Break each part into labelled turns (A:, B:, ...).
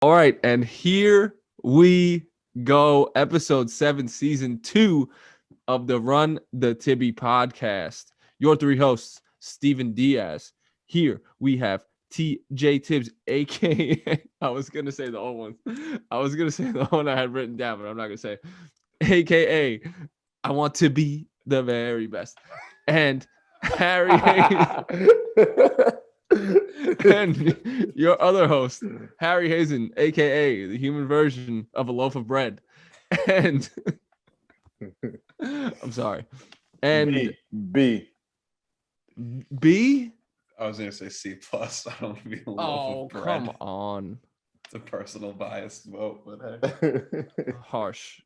A: All right, and here we go. Episode 7, Season 2 of the Run the Tibby podcast. Your three hosts, Steven Diaz. Here we have TJ Tibbs, aka I was gonna say the old one. I was gonna say the one I had written down, but I'm not gonna say. AKA I want to be the very best. And Harry Hayes and your other host, Harry Hazen, aka the human version of a loaf of bread. And I'm sorry. And
B: B.
A: B.
C: I was gonna say C plus. I don't want to be a loaf
A: Oh,
C: of bread.
A: come on.
C: It's a personal biased vote, but hey.
A: Harsh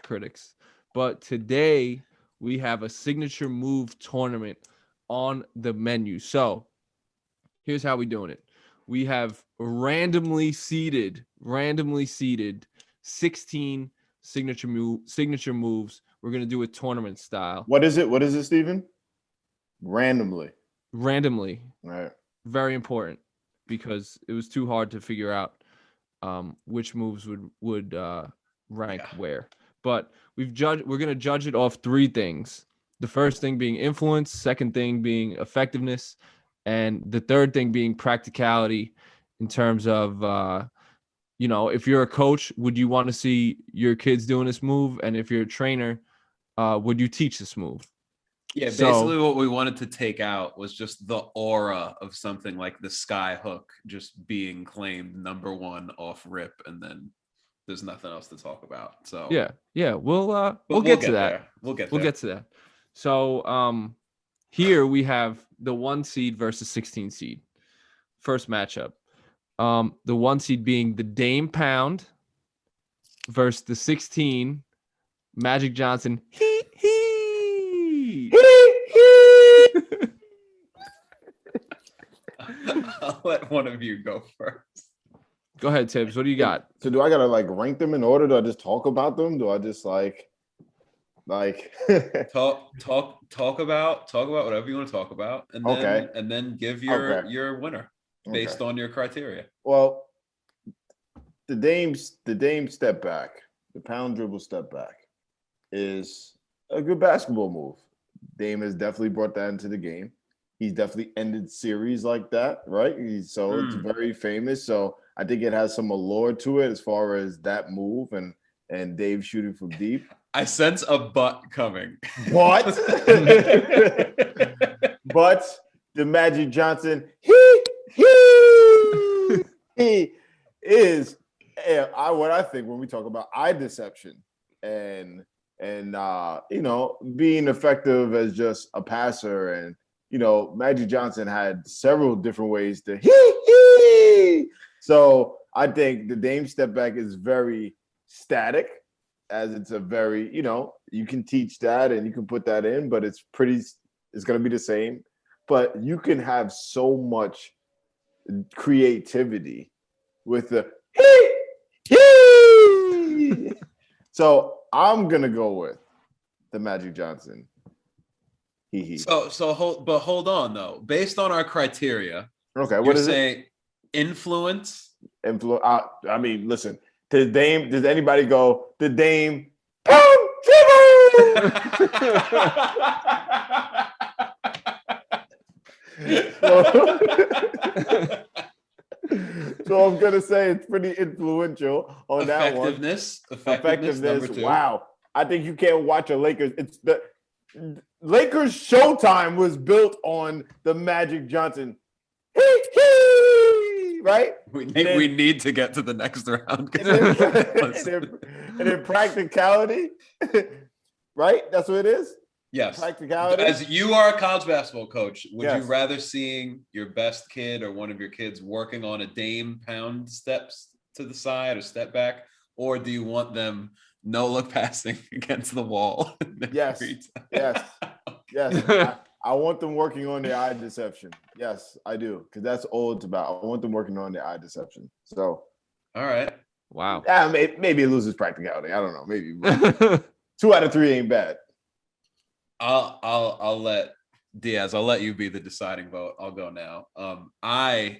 A: critics. But today we have a signature move tournament on the menu. So here's how we doing it. We have randomly seeded 16 signature moves. We're gonna do it tournament style.
B: What is it? What is it, Steven? Randomly.
A: Randomly.
B: All right.
A: Very important because it was too hard to figure out which moves would rank where. But we're gonna judge it off three things. The first thing being influence, second thing being effectiveness, and the third thing being practicality in terms of if you're a coach, would you want to see your kids doing this move? And if you're a trainer, would you teach this move?
C: Yeah, basically what we wanted to take out was just the aura of something like the sky hook just being claimed number one off rip, and then there's nothing else to talk about. So
A: yeah, we'll get to that.
C: There. We'll get
A: to that. So here we have the 1 seed versus 16 seed. First matchup. The 1 seed being the Dame Pound versus the 16 Magic Johnson.
C: I'll let one of you go first.
A: Go ahead, Tibbs. What do you got?
B: So do I gotta rank them in order? Do I just talk about them? Do I just like
C: talk about whatever you want to talk about, and then give your winner based on your criteria.
B: Well, the Dame step back, the pound dribble step back is a good basketball move. Dame has definitely brought that into the game. He's definitely ended series like that, right? It's very famous. So I think it has some allure to it as far as that move and Dave shooting from deep.
C: I sense a butt coming.
B: What? But the Magic Johnson, he is what I think when we talk about eye deception and being effective as just a passer. And Magic Johnson had several different ways to so I think the Dame step back is very static, as it's a very, you can teach that and you can put that in, but it's going to be the same. But you can have so much creativity with the So I'm going to go with the Magic Johnson.
C: So hold on though. Based on our criteria,
B: okay, what is
C: it? Influence.
B: I mean, listen. Does anybody go the Dame? So I'm gonna say it's pretty influential on that one. Effectiveness. Wow. I think you can't watch a Lakers. It's the Lakers Showtime was built on the Magic Johnson. Right?
C: We need to get to the next round.
B: And then practicality, right? That's what it is?
C: Yes.
B: Practicality.
C: As you are a college basketball coach, would you rather seeing your best kid or one of your kids working on a Dame Pound steps to the side or step back, or do you want them no-look passing against the wall?
B: Yes. I want them working on their eye deception. Yes, I do, because that's all it's about. I want them working on their eye deception. So,
C: all right,
A: wow.
B: Yeah, maybe it loses practicality. I don't know. Maybe 2 out of 3 ain't bad.
C: I'll let Diaz. I'll let you be the deciding vote. I'll go now.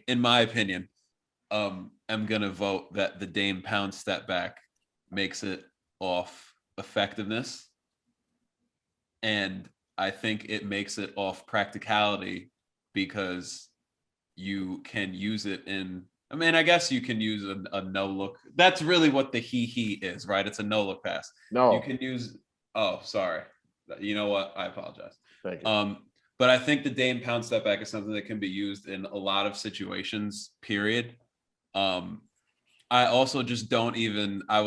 C: In my opinion, am gonna vote that the Dame Pound step back makes it off effectiveness, and I think it makes it off practicality because you can use it in. I mean, I guess you can use a no look. That's really what the he is, right? It's a no look pass.
B: No,
C: You can use. Oh, sorry. You know what? I apologize.
B: thank you.
C: But I think the Dame Pound step back is something that can be used in a lot of situations. Period. I also just don't even. I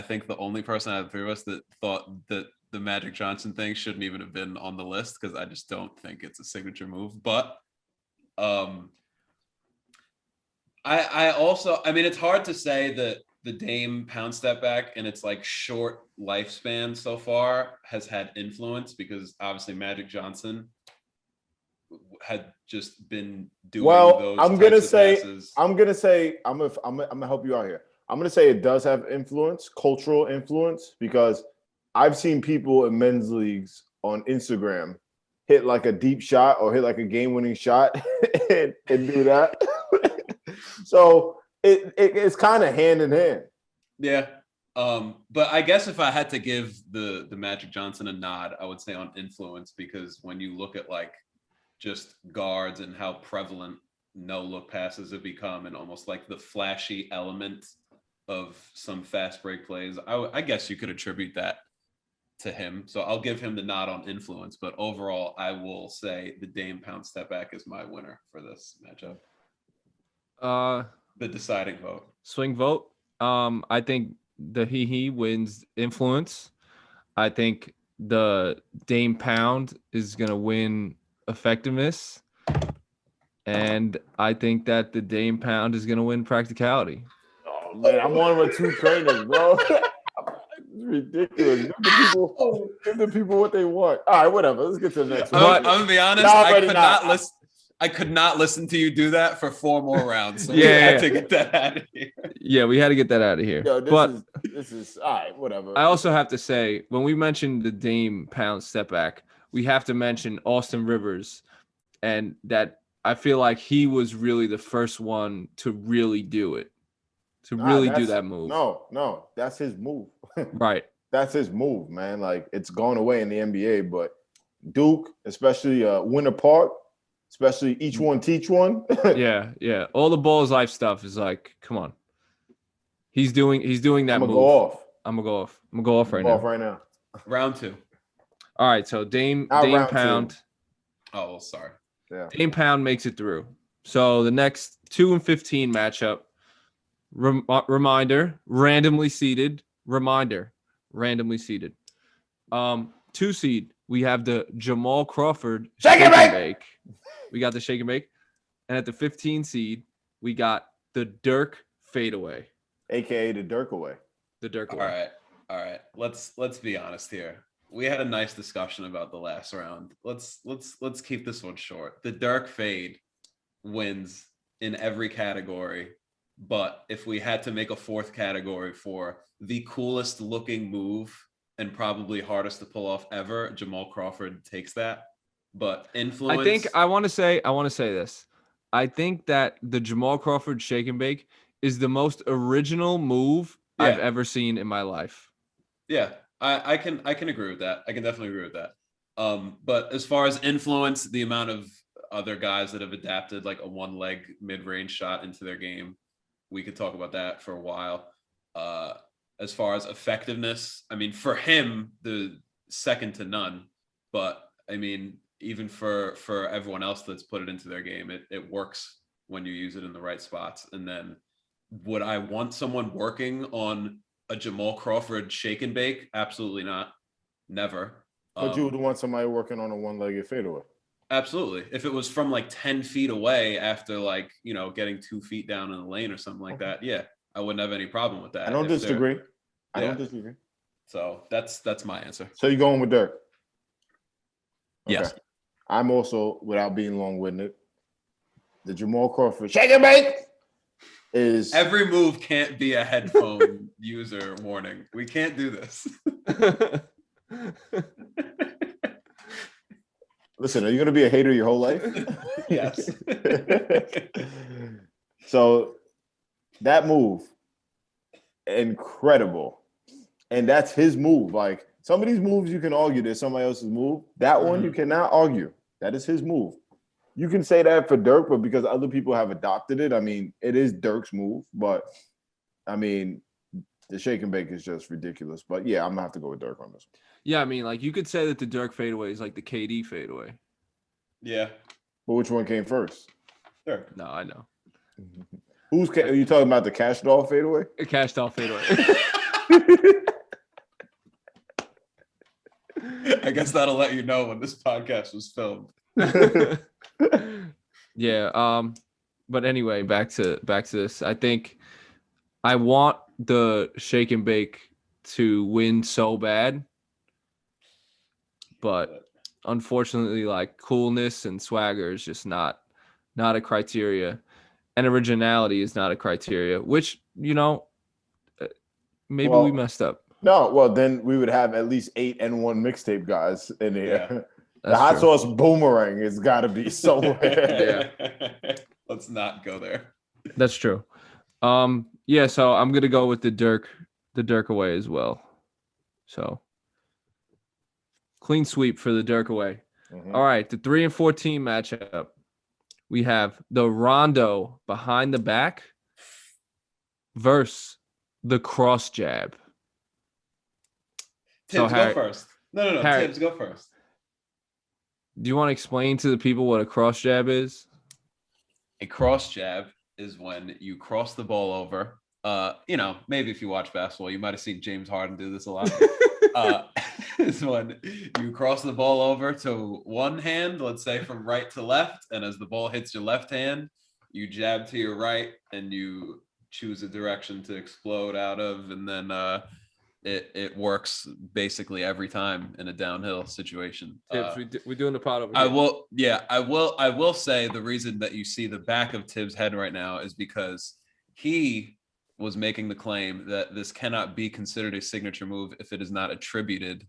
C: think the only person out of the three of us that thought that the Magic Johnson thing shouldn't even have been on the list because I just don't think it's a signature move. But I also, I mean, it's hard to say that the Dame Pound step back and its like short lifespan so far has had influence because obviously Magic Johnson had just been doing those
B: I'm
C: types
B: gonna
C: of
B: say,
C: passes.
B: I'm gonna help you out here. I'm gonna say it does have influence, cultural influence, because I've seen people in men's leagues on Instagram hit like a deep shot or hit like a game-winning shot and do that. So it's kind of hand in hand.
C: Yeah. But I guess if I had to give the Magic Johnson a nod, I would say on influence because when you look at like just guards and how prevalent no look passes have become and almost like the flashy element of some fast break plays, I guess you could attribute that to him. So I'll give him the nod on influence, but overall I will say the Dame Pound step back is my winner for this matchup. The deciding vote.
A: Swing vote. I think the he wins influence. I think the Dame Pound is gonna win effectiveness, and I think that the Dame Pound is gonna win practicality.
B: Oh man, I'm on with two trainers, bro. It's ridiculous. Give the people what they want. All right, whatever. Let's get to the next one.
C: I'm gonna be honest. I could not listen to you do that for 4 more rounds. So we had to get that out of here.
A: Yeah, we had to get that out of here.
B: Yo,
A: but
B: this is all right. Whatever.
A: I also have to say, when we mentioned the Dame Pound step back, we have to mention Austin Rivers, and that I feel like he was really the first one to really do it, to really do that move.
B: No, that's his move.
A: Right.
B: That's his move, man. Like it's gone away in the NBA, but Duke, especially Winter Park, especially each one teach one.
A: yeah. All the balls life stuff is like, come on. He's doing that move. I'm gonna go off right now.
C: Round 2.
A: All right, so Dame Pound.
C: 2. Oh, sorry.
B: Yeah.
A: Dame Pound makes it through. So the next 2 and 15 matchup. Reminder, randomly seeded. 2 seed, we have the Jamal Crawford
B: shake and bake.
A: We got the shake and bake. And at the 15 seed, we got the Dirk fadeaway.
B: AKA the Dirk away.
A: The Dirk away.
C: All right. Let's be honest here. We had a nice discussion about the last round. Let's keep this one short. The Dirk fade wins in every category. But if we had to make a 4th category for the coolest looking move and probably hardest to pull off ever, Jamal Crawford takes that. But influence.
A: I think I want to say this. I think that the Jamal Crawford shake and bake is the most original move I've ever seen in my life.
C: Yeah, I can agree with that. I can definitely agree with that. But as far as influence, the amount of other guys that have adapted like a one leg mid-range shot into their game, we could talk about that for a while. As far as effectiveness, I mean, for him, the second to none. But I mean, even for everyone else that's put it into their game, it works when you use it in the right spots. And then would I want someone working on a Jamal Crawford shake and bake? Absolutely not. Never.
B: But you would want somebody working on a one-legged fadeaway.
C: Absolutely. If it was from like 10 feet away after like, getting 2 feet down in the lane or something like that, yeah, I wouldn't have any problem with that.
B: I don't disagree.
C: So that's my answer.
B: So you're going with Dirk? Okay.
C: Yes.
B: I'm also, without being long-winded, the Jamal Crawford shake and bake is
C: every move can't be a headphone user warning. We can't do this.
B: Listen, are you going to be a hater your whole life?
C: Yes.
B: So That move, incredible. And that's his move. Like some of these moves you can argue there's somebody else's move. That one you cannot argue. That is his move. You can say that for Dirk, but because other people have adopted it, I mean, it is Dirk's move. But I mean, the shake and bake is just ridiculous. But yeah, I'm gonna have to go with Dirk on this one.
A: Yeah, I mean, like you could say that the Dirk fadeaway is like the KD fadeaway.
C: Yeah.
B: But which one came first?
C: Dirk.
A: No, I know.
B: Are you talking about the cash doll fadeaway?
A: A cash doll fadeaway.
C: I guess that'll let you know when this podcast was filmed.
A: Yeah. But anyway, back to this. I think I want the shake and bake to win so bad, but unfortunately, like coolness and swagger is just not a criteria, and originality is not a criteria. Which maybe we messed up.
B: No, well then we would have at least 8 N1 mixtape guys in here.
C: Yeah.
B: The hot sauce boomerang has got to be somewhere.
C: Yeah. Let's not go there.
A: That's true. Yeah, so I'm gonna go with the Dirk away as well. So clean sweep for the Dirk away.
B: Mm-hmm.
A: All right, the 3 and 14 matchup. We have the Rondo behind the back versus the cross jab.
C: Tibbs,
A: Harry,
C: go first. No.
A: Harry,
C: Tibbs, go first.
A: Do you want to explain to the people what a cross jab is?
C: A cross jab is when you cross the ball over. Maybe if you watch basketball, you might have seen James Harden do this a lot. It's when you cross the ball over to one hand, let's say from right to left, and as the ball hits your left hand, you jab to your right and you choose a direction to explode out of, and then it works basically every time in a downhill situation.
A: Tibbs, we're doing the pot over here.
C: I will say the reason that you see the back of Tibbs' head right now is because he was making the claim that this cannot be considered a signature move if it is not attributed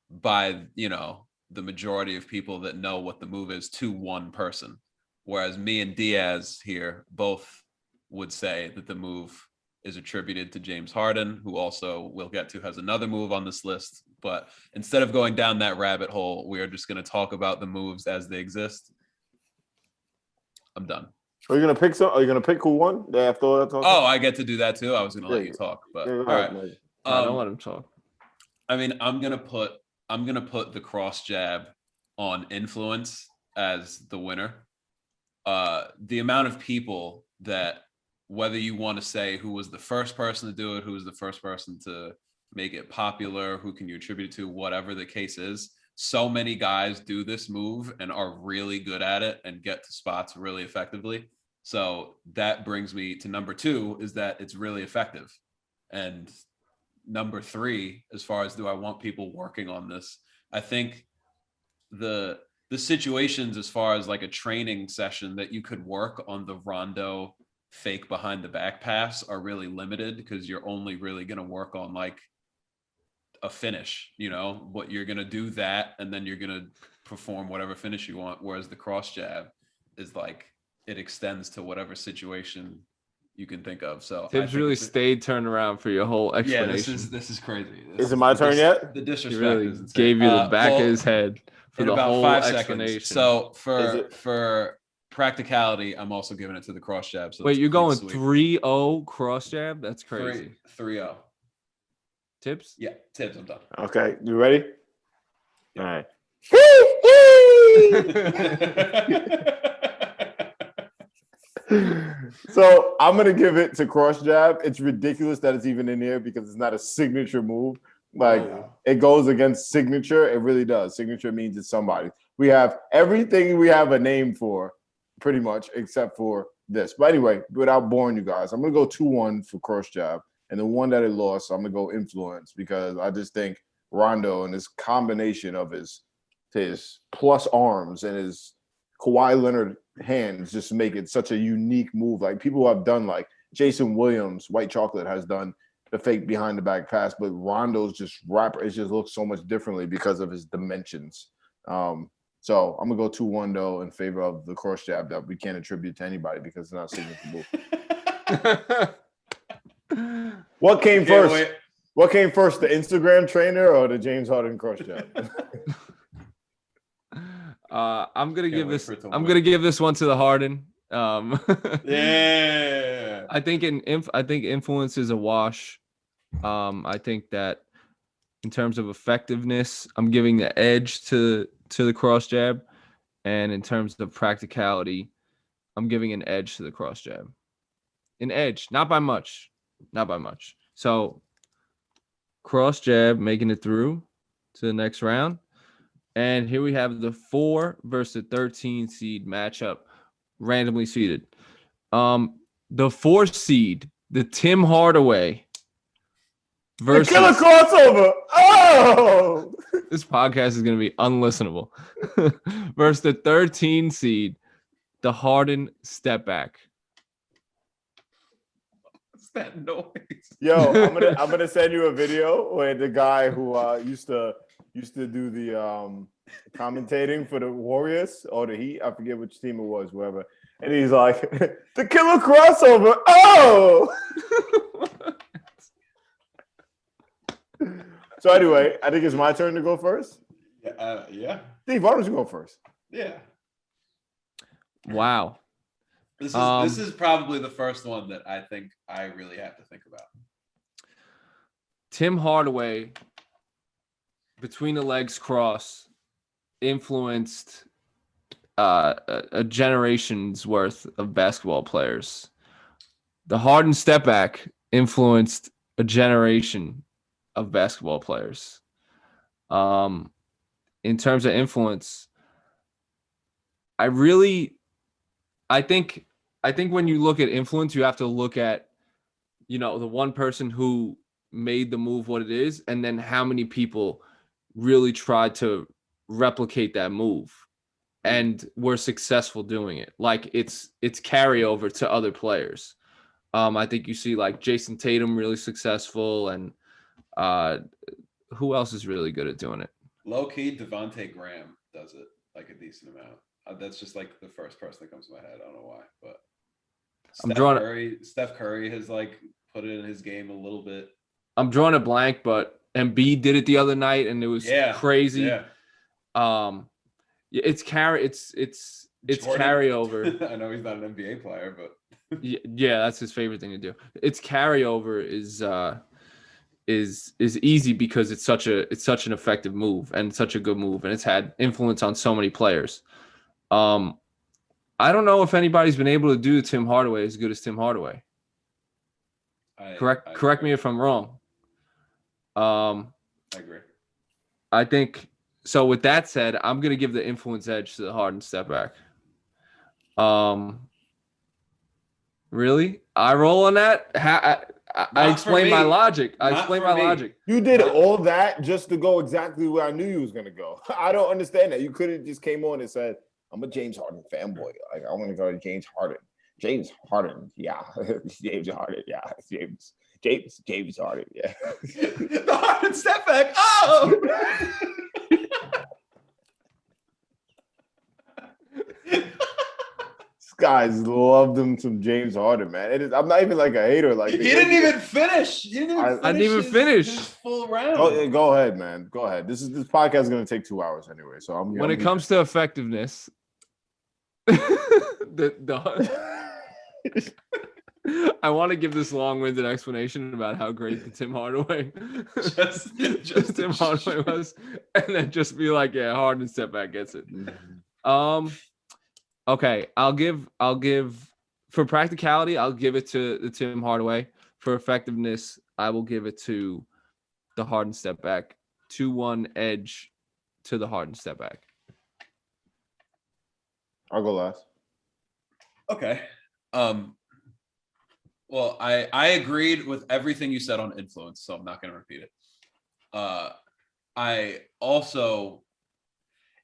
C: by, the majority of people that know what the move is to one person. Whereas me and Diaz here both would say that the move is attributed to James Harden, who also we'll get to has another move on this list. But instead of going down that rabbit hole, we are just going to talk about the moves as they exist. I'm done.
B: Are you gonna pick some? Are you gonna pick who won? After all that talk?
C: Oh, I get to do that too. I was going to let you talk, but all right.
A: Don't let him talk.
C: I mean, I'm gonna put the cross jab on influence as the winner. The amount of people that, whether you want to say who was the first person to do it, who was the first person to make it popular, who can you attribute it to, whatever the case is, so many guys do this move and are really good at it and get to spots really effectively. So that brings me to number 2, is that it's really effective. And number 3, as far as do I want people working on this, I think the situations as far as like a training session that you could work on the Rondo fake behind the back pass are really limited, because you're only really going to work on like a finish, what you're going to do that, and then you're going to perform whatever finish you want. Whereas the cross jab is like, it extends to whatever situation you can think of. So
A: Tibbs really stayed turned around for your whole explanation.
C: Yeah, this is crazy.
B: Is it my turn yet?
C: The disrespect
A: really
C: is insane.
A: gave you the back of his head for
C: in
A: the
C: about
A: whole
C: 5
A: explanation.
C: seconds. So for practicality, I'm also giving it to the cross jab. So
A: wait, you're going 3-0 cross jab? That's crazy.
C: 3-0.
A: Tibbs?
C: Yeah, Tibbs, I'm done.
B: Okay, you ready? All right. So I'm gonna give it to cross jab. It's ridiculous that it's even in here because it's not a signature move. Like it goes against signature. It really does. Signature means it's somebody. We have everything we have a name for, pretty much, except for this. But anyway, without boring you guys, I'm gonna go 2-1 for cross jab, and the one that it lost, I'm gonna go influence, because I just think Rondo and his combination of his plus arms and his Kawhi Leonard hands just make it such a unique move. Like people have done, like Jason Williams, White Chocolate has done the fake behind the back pass, but Rondo's just it just looks so much differently because of his dimensions. So I'm gonna go 2-1 though in favor of the cross jab that we can't attribute to anybody because it's not a signature move. What came
C: Can't
B: first?
C: wait.
B: What came first, the Instagram trainer or the James Harden cross jab?
A: I'm gonna
C: Can't
A: give
C: wait
A: this.
C: for it to
A: I'm
C: win.
A: gonna give this one to the Harden.
C: Yeah.
A: I think influence is a wash. I think that in terms of effectiveness, I'm giving the edge to the cross jab, and in terms of practicality, I'm giving an edge to the cross jab. An edge, not by much, not by much. So cross jab making it through to the next round. And here we have the 4 versus 13 seed matchup, randomly seeded. The 4 seed, the Tim Hardaway
B: The killer
A: versus
B: crossover. Oh,
A: this podcast is going to be unlistenable. Versus the 13 seed, the Harden step back.
C: What's that noise?
B: yo, I'm gonna send you a video where the guy who used to do the commentating for the Warriors or the Heat, I forget which team it was, whoever, and he's like, the killer crossover. Oh. So anyway, I think it's my turn to go first.
C: Yeah.
B: Steve, why don't you go first?
C: Yeah.
A: Wow.
C: This is probably the first one that I think I really have to think about.
A: Tim Hardaway, between the legs cross, influenced a generation's worth of basketball players. The Harden step back influenced a generation of basketball players. In terms of influence, I think when you look at influence, you have to look at, the one person who made the move what it is, and then how many people really tried to replicate that move and were successful doing it. Like it's carryover to other players. I think you see like Jason Tatum really successful, and who else is really good at doing it?
C: Low key, Devontae Graham does it like a decent amount. That's just like the first person that comes to my head. I don't know why, but Steph Curry has like put it in his game a little bit.
A: I'm drawing a blank, but Embiid did it the other night, and it was crazy.
C: Yeah.
A: It's carryover.
C: I know he's not an NBA player, but
A: yeah, that's his favorite thing to do. Its carryover is easy because it's such an effective move and such a good move, and it's had influence on so many players. I don't know if anybody's been able to do Tim Hardaway as good as Tim Hardaway. Correct me if I'm wrong.
C: I agree.
A: I think so. With that said, I'm gonna give the influence edge to the Harden step back. Really? I roll on that? I explain my logic.
B: You did all that just to go exactly where I knew you was gonna go. I don't understand that. You could have just came on and said, "I'm a James Harden fanboy. Like I want to go to James Harden. James Harden, yeah. James Harden, yeah. James Harden, yeah.
C: The Harden step back. Oh."
B: Guys loved him some James Harden, man. I'm not even like a hater. Like
C: he didn't even finish.
A: I didn't even finish
C: his full round.
B: Go ahead, man. Go ahead. This podcast is going to take 2 hours anyway. So
A: when it comes to effectiveness, I want to give this long-winded explanation about how great the Tim Hardaway just Tim Hardaway was, and then just be like, yeah, Harden step back gets it. Okay, I'll give for practicality, I'll give it to the Tim Hardaway. For effectiveness, I will give it to the Harden step back. 2-1 edge to the Harden step back.
B: I'll go last.
C: Okay. Well, I agreed with everything you said on influence, so I'm not going to repeat it. I also,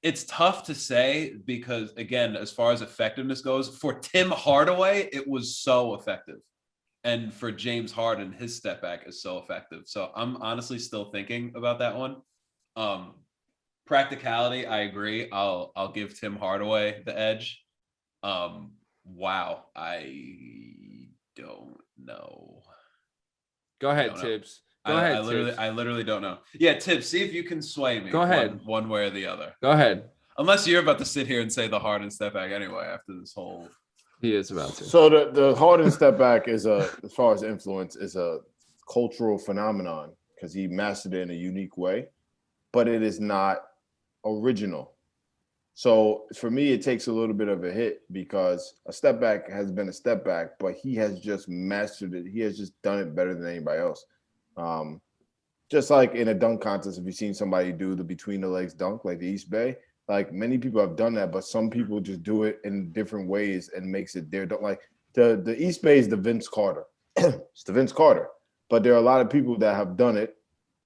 C: it's tough to say because, again, as far as effectiveness goes, for Tim Hardaway, it was so effective. And for James Harden, his step back is so effective. So I'm honestly still thinking about that one. Practicality, I agree. I'll give Tim Hardaway the edge. Wow. I don't No.
A: Go ahead,
C: Don't know.
A: Tibbs. Go ahead, Tibbs.
C: I literally don't know. Yeah, Tibbs, see if you can sway me.
A: Go ahead.
C: One way or the other.
A: Go ahead.
C: Unless you're about to sit here and say the Harden step back anyway after this whole.
A: He is about to.
B: So the Harden step back is as far as influence, is a cultural phenomenon because he mastered it in a unique way, but it is not original. So for me, it takes a little bit of a hit because a step back has been a step back, but he has just mastered it. He has just done it better than anybody else. Just like in a dunk contest, if you've seen somebody do the between the legs dunk, like the East Bay, like many people have done that, but some people just do it in different ways and makes it their dunk. Like the East Bay is the Vince Carter. It's the Vince Carter. But there are a lot of people that have done it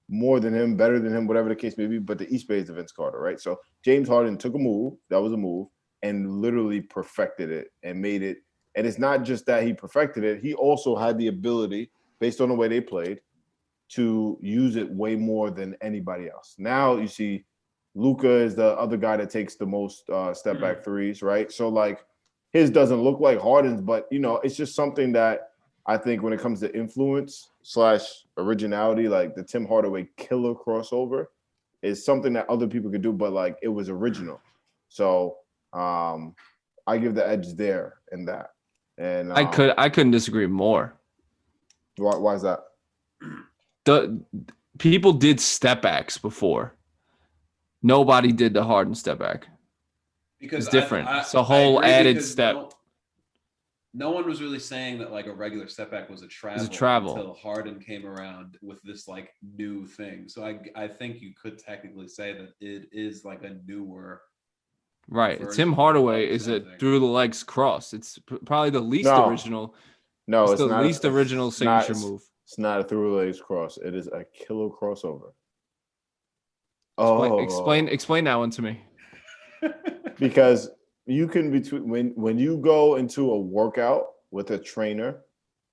B: more than him, better than him, whatever the case may be. But the East Bay is the Vince Carter, right? So James Harden took a move, that was a move, and literally perfected it and made it. And it's not just that he perfected it, he also had the ability, based on the way they played, to use it way more than anybody else. Now you see Luka is the other guy that takes the most step back threes, right? So like his doesn't look like Harden's, but it's just something that I think when it comes to influence / originality, like the Tim Hardaway killer crossover is something that other people could do, but like it was original. So I give the edge there in that. And
A: I couldn't disagree more.
B: Why is that?
A: The people did step backs before. Nobody did the Harden step back.
C: Because
A: it's different. It's a whole added step.
C: No one was really saying that like a regular step back was a travel, until Harden came around with this like new thing. So I think you could technically say that it is like a newer.
A: Right. Tim Hardaway is a through the legs cross. It's probably the least original.
B: No,
A: it's the least original signature move.
B: It's not a through the legs cross. It is a killer crossover.
A: Explain that one to me.
B: Because you can when you go into a workout with a trainer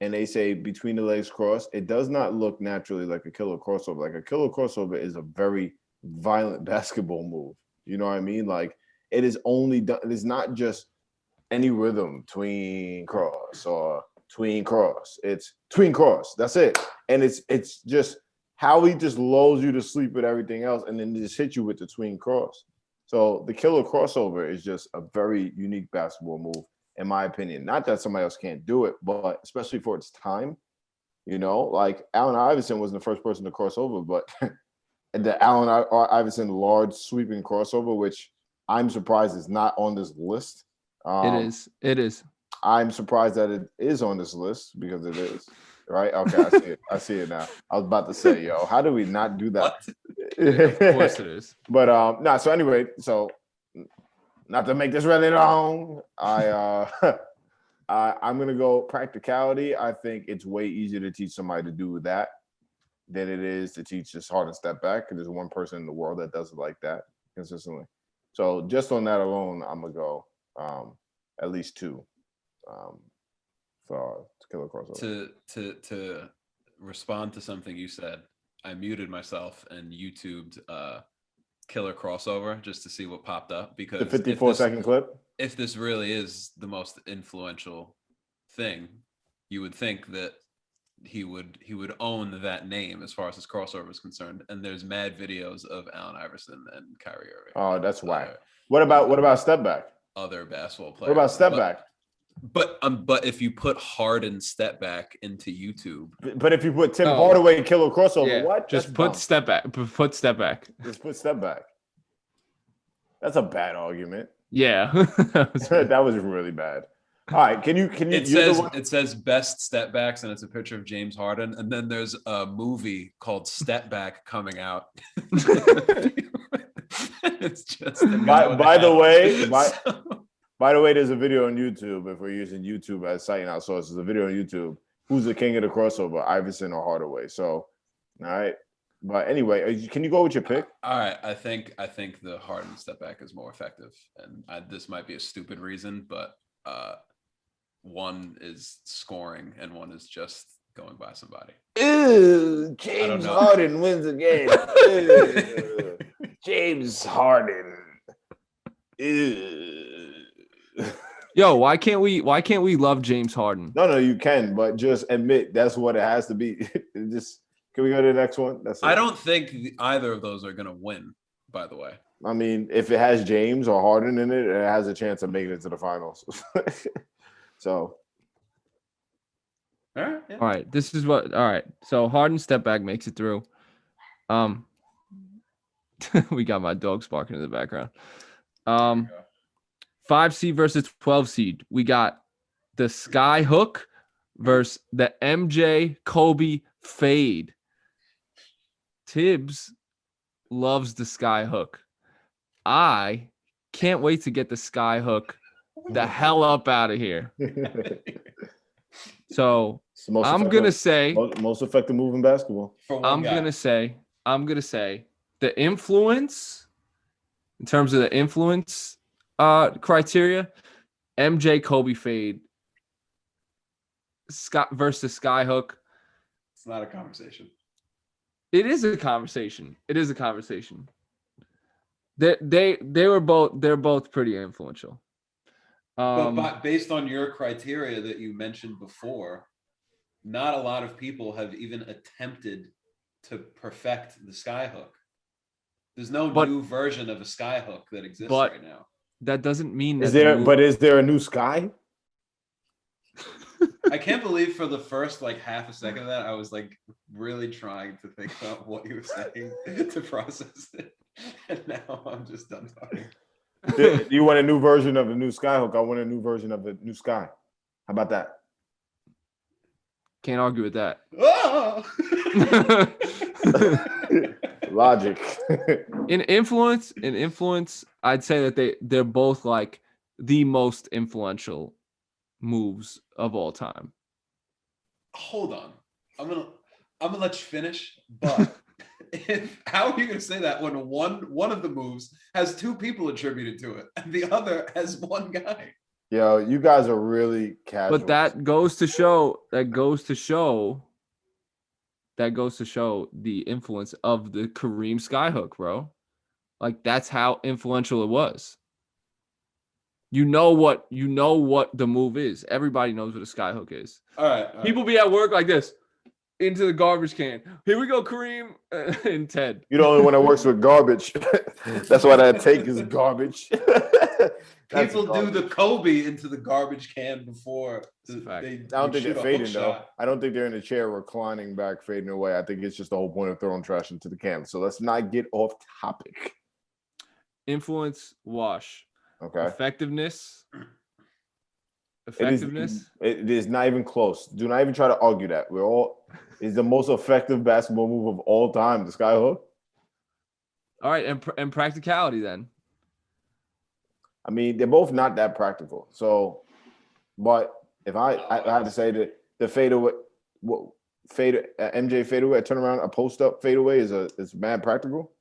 B: and they say between the legs cross, it does not look naturally like a killer crossover. Like a killer crossover is a very violent basketball move. You know what I mean? Like it is only done. It is not just any rhythm tween cross or tween cross. It's tween cross. That's it. And it's just how he just lulls you to sleep with everything else and then just hit you with the tween cross. So the killer crossover is just a very unique basketball move, in my opinion. Not that somebody else can't do it, but especially for its time, like Allen Iverson wasn't the first person to cross over, but the Allen Iverson large sweeping crossover, which I'm surprised is not on this list.
A: It is.
B: I'm surprised that it is on this list because it is. Right? Okay, I see it now. I was about to say, how do we not do that?
A: Of course it is.
B: But so anyway, so not to make this really long, I'm gonna go practicality. I think it's way easier to teach somebody to do that than it is to teach this Harden step back, because there's one person in the world that does it like that consistently. So just on that alone, I'm gonna go at least 2. For killer crossover.
C: To respond to something you said, I muted myself and YouTubed killer crossover just to see what popped up, because
B: the 54-second clip.
C: If this really is the most influential thing, you would think that he would own that name as far as his crossover is concerned. And there's mad videos of Allen Iverson and Kyrie Irving.
B: Oh, that's whack. What about step back?
C: Other basketball players.
B: What about step back?
C: But if you put Harden step back into YouTube,
B: but if you put Tim Hardaway killer crossover, what?
A: Just put step back. Put step back.
B: Just put step back. That's a bad argument.
A: Yeah,
B: that was really bad. All right, can you?
C: It says best step backs, and it's a picture of James Harden, and then there's a movie called Step Back coming out. It's just
B: by the way, there's a video on YouTube. If we're using YouTube as citing our sources, a video on YouTube. Who's the king of the crossover, Iverson or Hardaway? So, all right. But anyway, can you go with your pick?
C: All right. I think the Harden step back is more effective, and this might be a stupid reason, but one is scoring and one is just going by somebody.
B: Ew, James Harden wins the game. James Harden. Ew.
A: Yo, why can't we love James Harden?
B: No, you can, but just admit that's what it has to be. Just can we go to the next one? That's it.
C: I don't think either of those are going to win, by the way.
B: I mean, if it has James or Harden in it, it has a chance of making it to the finals. So,
C: all right. Yeah.
A: All right, this is what. All right, so Harden step back makes it through. We got my dogs barking in the background. 5 seed versus 12 seed. We got the Sky Hook versus the MJ Kobe fade. Tibbs loves the Sky Hook. I can't wait to get the Sky Hook the hell up out of here. So I'm gonna say
B: most effective move in basketball.
A: I'm gonna say the influence in terms of the influence criteria. MJ Kobe fade. Scott versus Skyhook.
C: It's not a conversation.
A: It is a conversation. They're both pretty influential.
C: But based on your criteria that you mentioned before, not a lot of people have even attempted to perfect the Skyhook. There's no new version of a Skyhook that exists right now.
A: That doesn't mean that
B: is there a new Sky?
C: I can't believe for the first half a second of that, I was really trying to think about what you were saying to process it. And now I'm just done talking.
B: You want a new version of the new Skyhook? I want a new version of the new Sky. How about that?
A: Can't argue with that.
C: Oh!
B: Logic.
A: In influence, I'd say that they're both the most influential moves of all time.
C: Hold on. I'm gonna let you finish, but how are you gonna say that when one of the moves has two people attributed to it and the other has one guy?
B: Yo, you guys are really casual.
A: But that goes to show the influence of the Kareem Skyhook, bro. That's how influential it was. You know what the move is. Everybody knows what a Skyhook is.
C: All right.
A: People be at work like this. Into the garbage can. Here we go, Kareem and Ted.
B: You're the only one that works with garbage. That's why that take is garbage.
C: People do the Kobe into the garbage can before.
B: I don't think they're fading though. I don't think they're in the chair reclining back, fading away. I think it's just the whole point of throwing trash into the can. So let's not get off topic.
A: Influence, wash.
B: Okay.
A: Effectiveness.
B: It is not even close. Do not even try to argue that. Is the most effective basketball move of all time the Skyhook.
A: All right, and practicality then.
B: I mean, they're both not that practical. So, but if I have to say that the fadeaway, MJ fadeaway, a turnaround, a post up fadeaway is mad practical.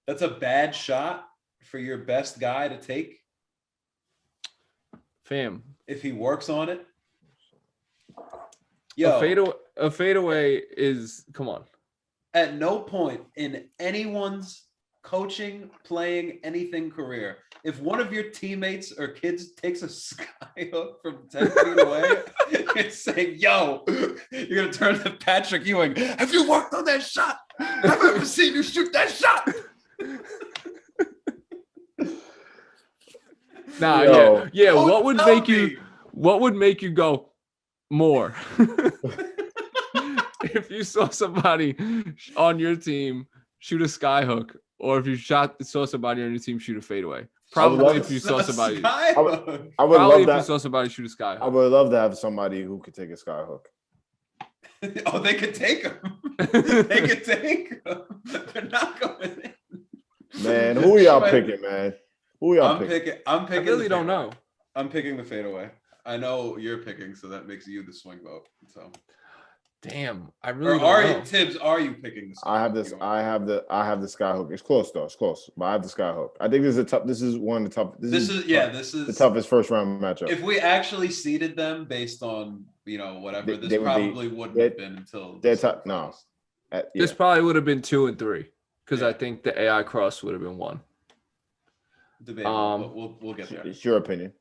C: That's a bad shot for your best guy to take.
A: Fam,
C: if he works on it.
A: A fadeaway is, come on.
C: At no point in anyone's coaching, playing, anything career, if one of your teammates or kids takes a skyhook from 10 feet away, it's saying, yo, you're going to turn to Patrick Ewing. Have you worked on that shot? I've never seen you shoot that shot.
A: Nah, yeah. What would make you go more? If you saw somebody on your team shoot a skyhook, or if you saw somebody on your team shoot a fadeaway. Probably if you saw somebody.
B: I would
A: probably
B: love
A: if you saw somebody shoot a skyhook.
B: I would love to have somebody who could take a skyhook.
C: Oh, they could take them. They could take them. They're not going in.
B: Man, who are y'all picking, man? Who y'all picking?
C: I'm picking.
A: I really don't know.
C: I'm picking the fadeaway. I know you're picking, so that makes you the swing vote. So,
A: damn, I really.
C: Or are you, Tibbs? Are you picking the?
B: I have this. I have the skyhook. It's close though. It's close, but I have the skyhook. I think this is a tough. This is one of the tough. This is the toughest first round matchup.
C: If we actually seeded them based on whatever, this probably wouldn't have been until.
B: They're tough. No,
A: this probably would have been 2 and 3 because I think the AI cross would have been 1.
C: Debatable, but we'll get there.
B: It's your opinion.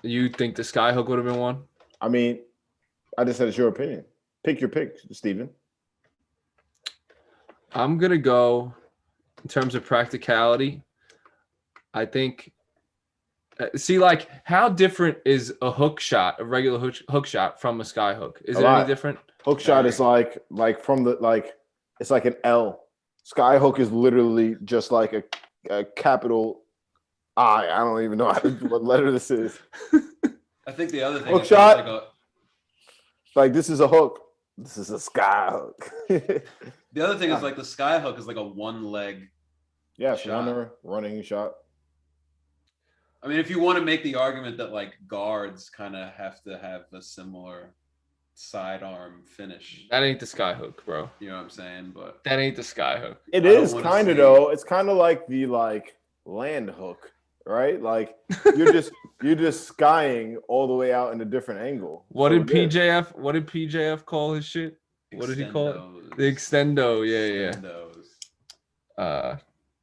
A: You think the skyhook would have been one?
B: I mean, I just said it's your opinion. Pick your pick, Steven.
A: I'm gonna go in terms of practicality. I think. See, like, how different is a hook shot, a regular hook shot, from a skyhook? Is
B: A
A: it
B: lot.
A: any different?
B: Hook shot is like from the it's like an L. Skyhook is literally just like a capital I. I don't even know what letter this is.
C: I think the other thing
B: Hook
C: is
B: shot. Like this is a hook. This is a skyhook.
C: The other thing is like the skyhook is like a one leg.
B: Yes, running shot.
C: I mean, if you want to make the argument that like guards kind of have to have a similar sidearm finish,
A: That ain't the skyhook, bro.
C: you know what I'm saying? But
A: that ain't the skyhook.
B: It is kind of though. It's kind of like the land hook, right? Like you're just skying all the way out in a different angle.
A: What did PJF call his shit? What did he call it? The extendo. Yeah.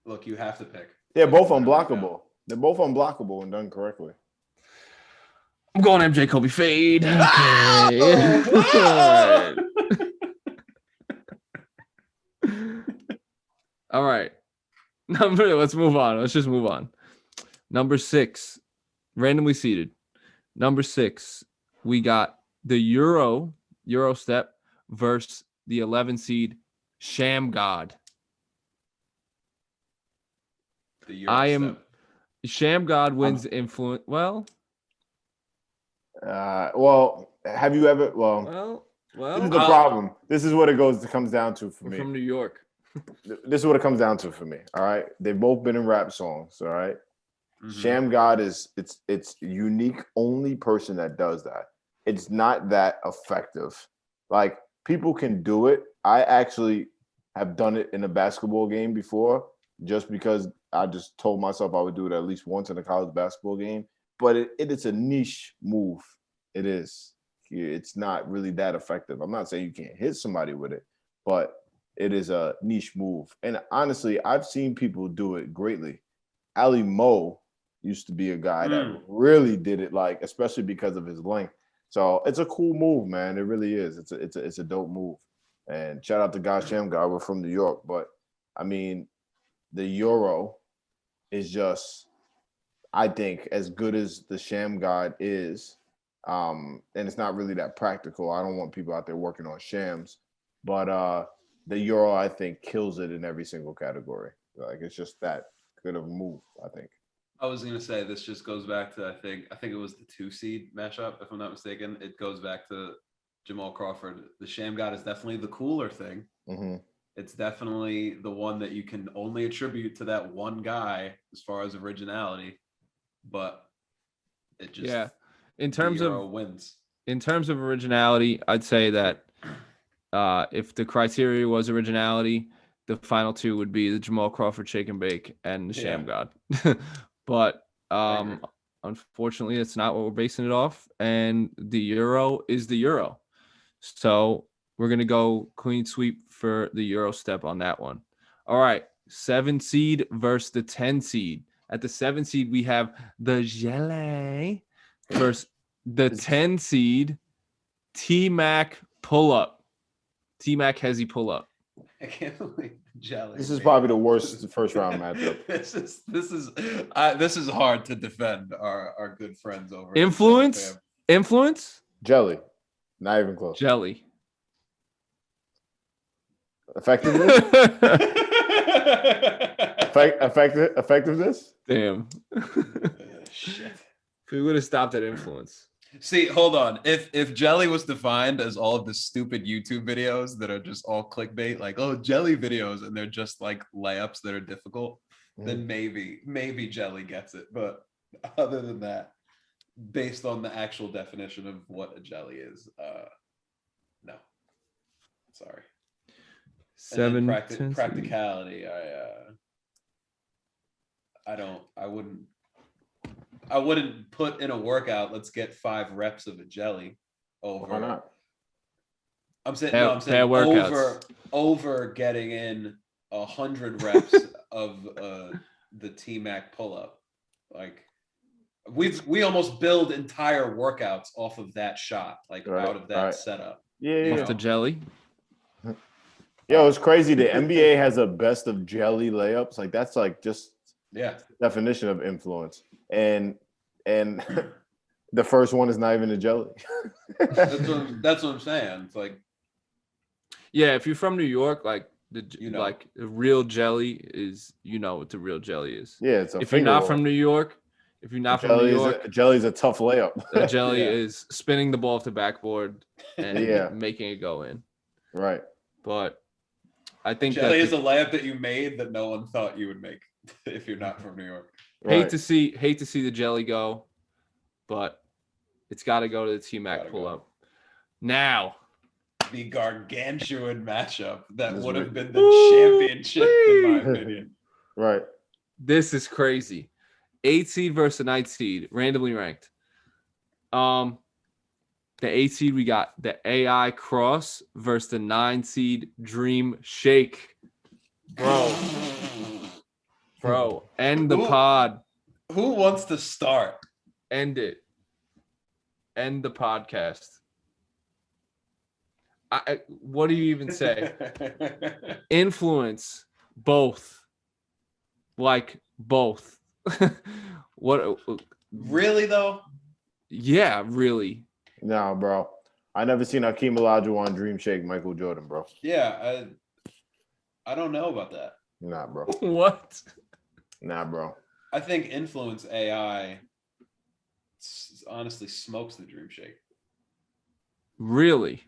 C: Look, you have to pick.
B: They're both unblockable. They're both unblockable and done correctly.
A: I'm going MJ Kobe fade. Okay. All right. Let's move on. Let's just move on. Number 6, randomly seeded. Number 6, we got the Euro step versus the 11 seed Sham God. Sham God wins influence. Well,
B: have you ever? Well. This is the problem. This is what it comes down to for me.
A: From New York.
B: This is what it comes down to for me. All right, they've both been in rap songs. All right? Sham God it's unique. Only person that does that. It's not that effective. Like people can do it. I actually have done it in a basketball game before, just because I just told myself I would do it at least once in a college basketball game. But it is a niche move. It is. It's not really that effective. I'm not saying you can't hit somebody with it, but it is a niche move. And honestly, I've seen people do it greatly. Ali Mo used to be a guy that really did it, like, especially because of his length. So it's a cool move, man. It really is. It's a dope move. And shout out to God Sham God. We're from New York. But I mean, the Euro is just, I think, as good as the Sham God is. And it's not really that practical. I don't want people out there working on shams. But the Euro, I think, kills it in every single category. Like, it's just that good of a move, I think.
C: I was gonna say this just goes back to I think it was the 2 seed mashup, if I'm not mistaken. It goes back to Jamal Crawford. The Sham God is definitely the cooler thing.
B: Mm-hmm.
C: It's definitely the one that you can only attribute to that one guy as far as originality. But it just
A: in terms of
C: wins.
A: In terms of originality, I'd say that if the criteria was originality, the final 2 would be the Jamal Crawford Shake and Bake and the Sham God. But unfortunately, it's not what we're basing it off. And the Euro is the Euro. So we're going to go clean sweep for the Euro step on that one. All right. 7 seed versus the 10 seed. At the 7 seed, we have the Gelé versus the 10 seed T-Mac pull-up. T-Mac Hezzy pull-up.
C: I can't believe Jelly.
B: This is probably the worst first round matchup.
C: This is hard to defend our good friends over.
A: Influence?
B: Jelly. Not even close.
A: Jelly.
B: Effectiveness? Effectiveness?
A: Damn. Shit. We would have stopped at influence.
C: See, hold on. If Jelly was defined as all of the stupid YouTube videos that are just all clickbait, like, oh, Jelly videos, and they're just like layups that are difficult, then maybe Jelly gets it. But other than that, based on the actual definition of what a jelly is, no. Sorry.
A: 7
C: practicality. I wouldn't put in a workout, let's get 5 reps of a jelly over.
B: Why not?
C: I'm saying over getting in 100 reps of the T-Mac pull-up. Like, We almost build entire workouts off of that shot, like
B: Right,
C: out of that
B: right.
C: setup.
B: Yeah.
A: Off the jelly.
B: Yo, it's crazy. The NBA has a best of jelly layups. Like that's like just definition of influence. And the first one is not even a jelly.
C: That's what I'm saying. It's like,
A: yeah, if you're from New York, like
C: like
A: the real jelly is, what the real jelly is.
B: Yeah, it's a
A: if you're
B: finger
A: not
B: roll.
A: from New York,
B: jelly's a tough layup.
A: A jelly is spinning the ball off the backboard and making it go in.
B: Right.
A: But I think
C: jelly is a layup that you made that no one thought you would make if you're not from New York.
A: Hate to see the jelly go, but it's got to go to the T-Mac pull-up. Now,
C: the gargantuan matchup that would have been the championship, in my opinion.
B: Right.
A: This is crazy. 8 seed versus a 9 seed, randomly ranked. The 8 seed, we got the AI Cross versus the 9 seed Dream Shake. Bro, end the pod.
C: Who wants to start?
A: End it. End the podcast. What do you even say? Influence both. Like both. What?
C: Really though?
A: Yeah, really.
B: No, bro. I never seen Hakeem Olajuwon Dream Shake Michael Jordan, bro.
C: Yeah, I don't know about that.
B: Nah, bro.
A: What?
B: Nah, bro.
C: I think influence AI honestly smokes the Dream Shake.
A: Really?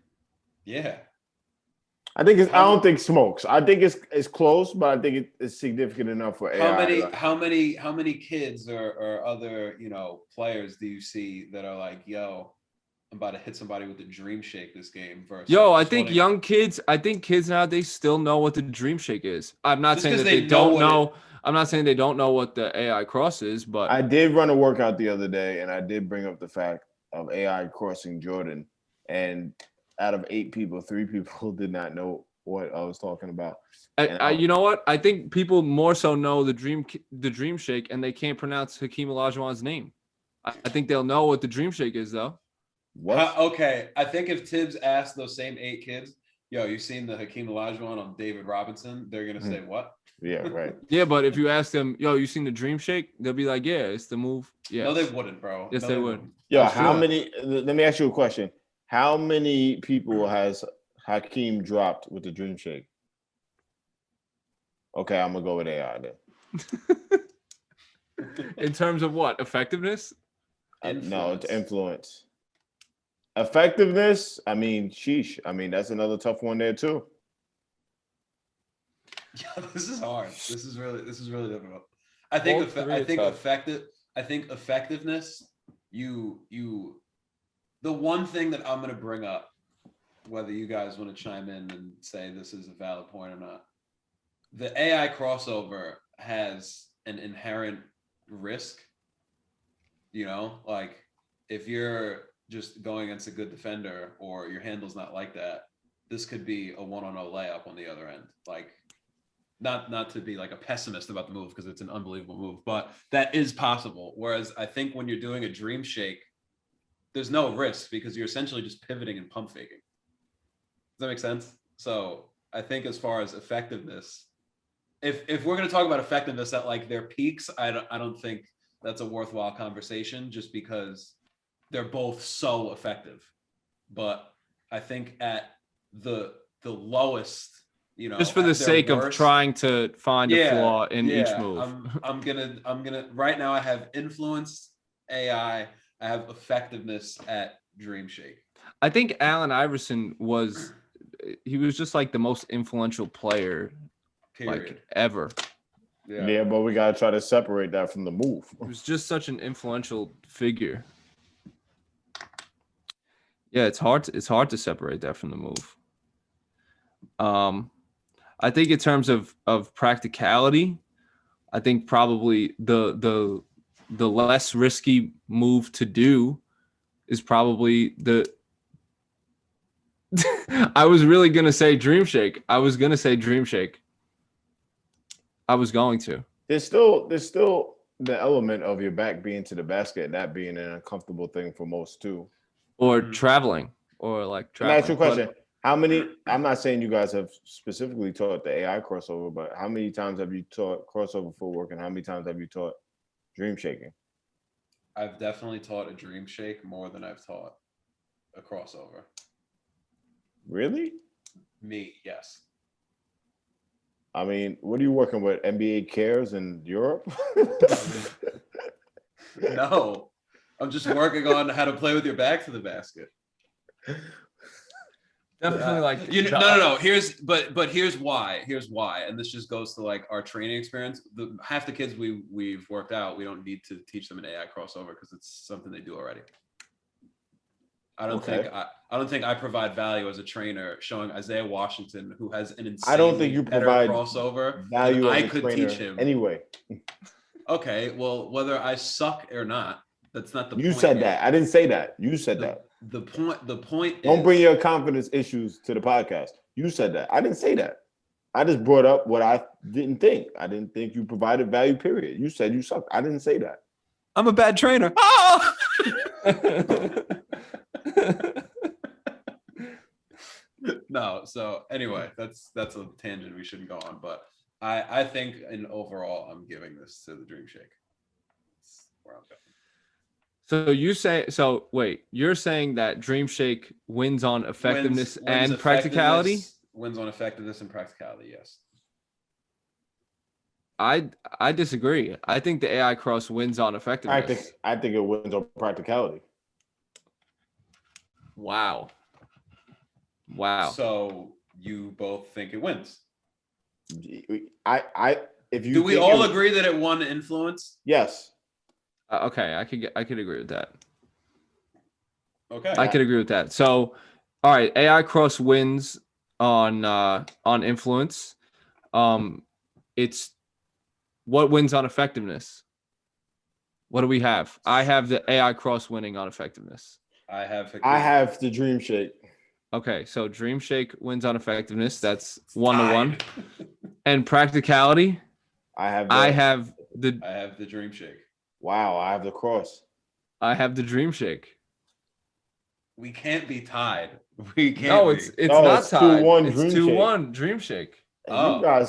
C: Yeah.
B: I don't think smokes. I think it's close, but I think it's significant enough for AI.
C: How many kids or other players do you see that are like, yo, I'm about to hit somebody with the Dream Shake this game? Versus
A: I think young kids. I think kids nowadays still know what the Dream Shake is. I'm not saying that they don't know. I'm not saying they don't know what the AI Cross is, but
B: I did run a workout the other day, and I did bring up the fact of AI crossing Jordan, and out of 8 people, 3 people did not know what I was talking about.
A: You know what? I think people more so know the Dream Shake, and they can't pronounce Hakeem Olajuwon's name. I think they'll know what the Dream Shake is, though.
B: What?
C: Okay, I think if Tibbs asked those same 8 kids, yo, you seen the Hakeem Olajuwon on David Robinson? They're gonna say what?
B: Yeah, right.
A: Yeah, but if you ask them, yo, you seen the Dream Shake? They'll be like, yeah, it's the move. Yeah.
C: No, they wouldn't, bro.
A: Yes, they would.
B: Yo, how many? Let me ask you a question. How many people has Hakeem dropped with the Dream Shake? Okay, I'm gonna go with AI then.
A: In terms of what? Effectiveness?
B: No, it's influence. Effectiveness, I mean, sheesh. I mean, that's another tough one there too.
C: Yeah, this is hard. This is really difficult. I think effectiveness. The one thing that I'm going to bring up, whether you guys want to chime in and say this is a valid point or not, the AI crossover has an inherent risk. Like if you're just going against a good defender or your handle's not like that, this could be a 1-on-0 layup on the other end. Like, not to be like a pessimist about the move because it's an unbelievable move, but that is possible. Whereas I think when you're doing a Dream Shake, there's no risk because you're essentially just pivoting and pump faking. Does that make sense? So I think as far as effectiveness, if we're going to talk about effectiveness at like their peaks, I don't think that's a worthwhile conversation just because they're both so effective. But I think at the lowest,
A: just for the sake of trying to find a flaw in each move.
C: I'm gonna right now I have influence AI, I have effectiveness at Dream Shake.
A: I think Allen Iverson was just like the most influential player like ever.
B: Yeah, but we gotta try to separate that from the move.
A: He was just such an influential figure. Yeah, it's hard to separate that from the move. I think in terms of practicality, I think probably the less risky move to do is probably the I was really gonna say Dream Shake. I was going to.
B: There's still the element of your back being to the basket, that being an uncomfortable thing for most too.
A: Or traveling, or like
B: Can I ask you a
A: traveling.
B: question? How many? I'm not saying you guys have specifically taught the AI crossover, but how many times have you taught crossover footwork, and how many times have you taught dream shaking?
C: I've definitely taught a dream shake more than I've taught a crossover.
B: Really?
C: Me, yes.
B: I mean, what are you working with? NBA cares in Europe?
C: No, I'm just working on how to play with your back to the basket.
A: Definitely like
C: no. Here's why. Here's why, and this just goes to like our training experience. Half the kids we've worked out, we don't need to teach them an AI crossover because it's something they do already. I don't think I provide value as a trainer showing Isaiah Washington, who has an insane
B: I don't think you provide
C: crossover
B: value.
C: I could teach him
B: anyway.
C: Okay, well, whether I suck or not, that's not the point.
B: You said that. I didn't say that. You said that.
C: The point
B: don't bring your confidence issues to the podcast. You said that. I didn't say that. I just brought up what I didn't think. I didn't think you provided value, period. You said you sucked. I didn't say that.
C: I'm a bad trainer. Oh! No, so anyway, that's a tangent we shouldn't go on, but I think in overall I'm giving this to the Dream Shake. That's where I'm going.
A: Wait, you're saying that Dream Shake wins on effectiveness and practicality?
C: Wins on effectiveness and practicality, yes.
A: I disagree. I think the AI cross wins on effectiveness.
B: I think it wins on practicality.
A: Wow.
C: So you both think it wins?
B: If you
C: do we all agree that it won influence?
B: Yes.
A: Okay, I could agree with that.
C: Okay.
A: I could agree with that. So, all right, AI cross wins on influence. It's what wins on effectiveness. What do we have? I have the AI cross winning on effectiveness.
C: I
B: have the Dream Shake.
A: Okay, so Dream Shake wins on effectiveness. That's 1-1. And practicality, I have
C: the Dream Shake.
B: Wow, I have the cross.
A: I have the Dream Shake.
C: We can't be tied. We can't.
A: No, it's not tied. 2-1 it's 2-1 Dream Shake.
B: Oh.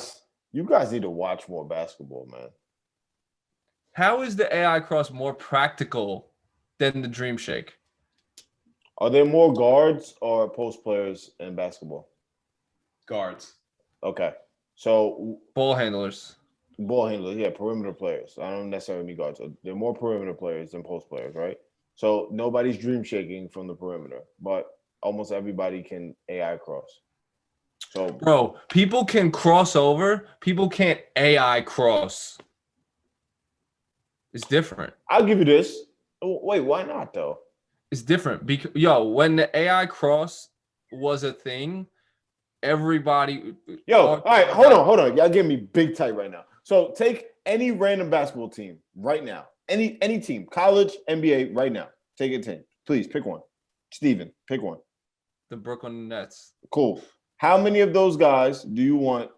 B: You guys need to watch more basketball, man.
A: How is the AI cross more practical than the Dream Shake?
B: Are there more guards or post players in basketball?
C: Guards.
B: Okay. So
A: ball handlers,
B: yeah, perimeter players. I don't necessarily mean guards. There are more perimeter players than post players, right? So nobody's dream shaking from the perimeter, but almost everybody can AI cross. So,
A: bro, people can cross over. People can't AI cross. It's different.
B: I'll give you this. Wait, why not though?
A: It's different because when the AI cross was a thing, everybody.
B: All right, hold on. Y'all getting me big tight right now. So take any random basketball team right now, any team, college, NBA, right now. Take a team, please. Pick one. Steven, pick one.
A: The Brooklyn Nets.
B: Cool. How many of those guys do you want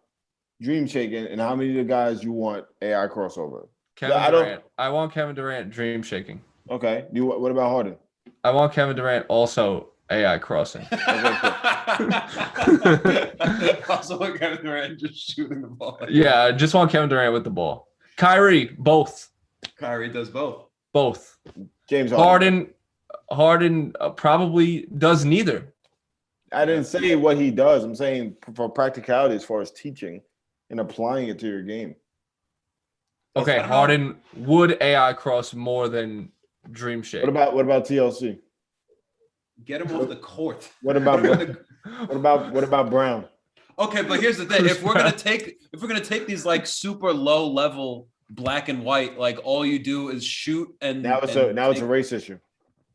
B: dream shaking, and how many of the guys you want AI crossover?
A: Kevin Durant. I want Kevin Durant dream shaking.
B: Okay. What about Harden?
A: I want Kevin Durant also AI crossing.
C: Also want Kevin Durant just shooting the ball.
A: Yeah, I just want Kevin Durant with the ball. Kyrie, both.
C: Kyrie does both.
A: Both.
B: James
A: Harden probably does neither.
B: I didn't say what he does. I'm saying for practicality as far as teaching and applying it to your game.
A: Okay, Harden would AI cross more than Dream Shake.
B: What about TLC?
C: Get him off the court.
B: What about Brown?
C: Okay, but here's the thing: if we're gonna take these like super low level black and white, like all you do is shoot and
B: now it's a race issue.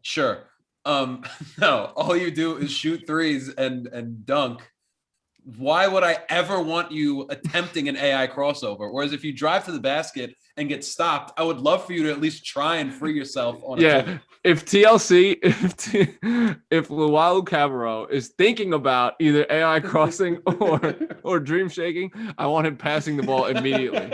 C: Sure. No, all you do is shoot threes and dunk. Why would I ever want you attempting an AI crossover? Whereas if you drive to the basket and get stopped, I would love for you to at least try and free yourself on a pivot.
A: If TLC, if Luwalu Cabarro is thinking about either AI crossing or dream shaking, I want him passing the ball immediately.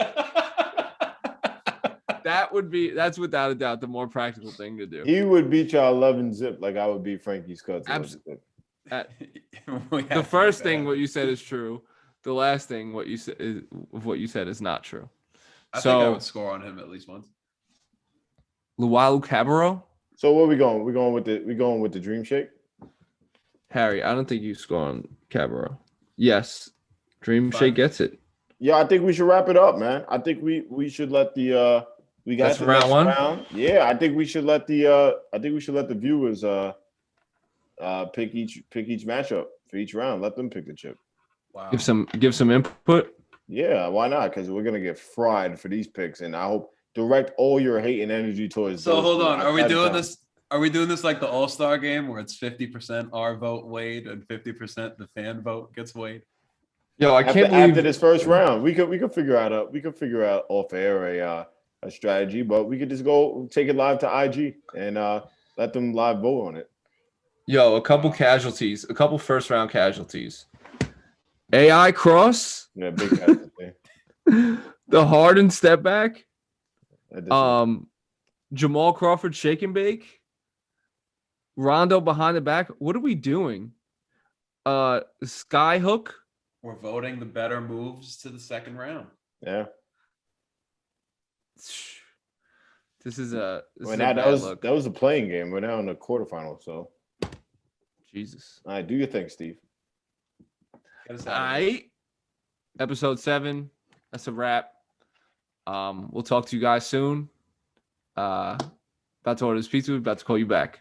A: That's without a doubt the more practical thing to do.
B: He would beat y'all 11 zip like I would beat Frankie's cuts.
A: The first thing what you said is true. The last thing what you said is not true.
C: I think I would score on him at least once.
A: Luwalu Cabarro?
B: So where we going? We going with the Dream Shake?
A: Harry, I don't think you score on Cabarro. Yes. Dream Shake gets it.
B: Yeah, I think we should wrap it up, man. I think we should let the we got
A: That's
B: the
A: round
B: next
A: one?
B: round. Yeah, I think we should let the viewers pick each matchup for each round. Let them pick the chip.
C: Wow.
A: Give some input.
B: Yeah, why not? Because we're gonna get fried for these picks, and I hope direct all your hate and energy towards.
C: So
B: those
C: hold
B: two.
C: on, are we doing this? Are we doing this like the All-Star game where it's 50% our vote weighed and 50% the fan vote gets weighed?
A: Yo, I can't believe
B: after this first round, we could figure out off air a strategy, but we could just go take it live to IG and let them live vote on it.
A: Yo, a couple first round casualties. AI cross.
B: Yeah, big casualty.
A: The Harden step back. Jamal Crawford shake and bake. Rondo behind the back. What are we doing? Sky hook.
C: We're voting the better moves to the second round.
B: Yeah.
A: This is a
B: that was a playing game. We're now in the quarterfinal, so
A: Jesus.
B: All right, do your thing, Steve.
A: All right. Episode 7. That's a wrap. We'll talk to you guys soon. About to order this pizza. We're about to call you back.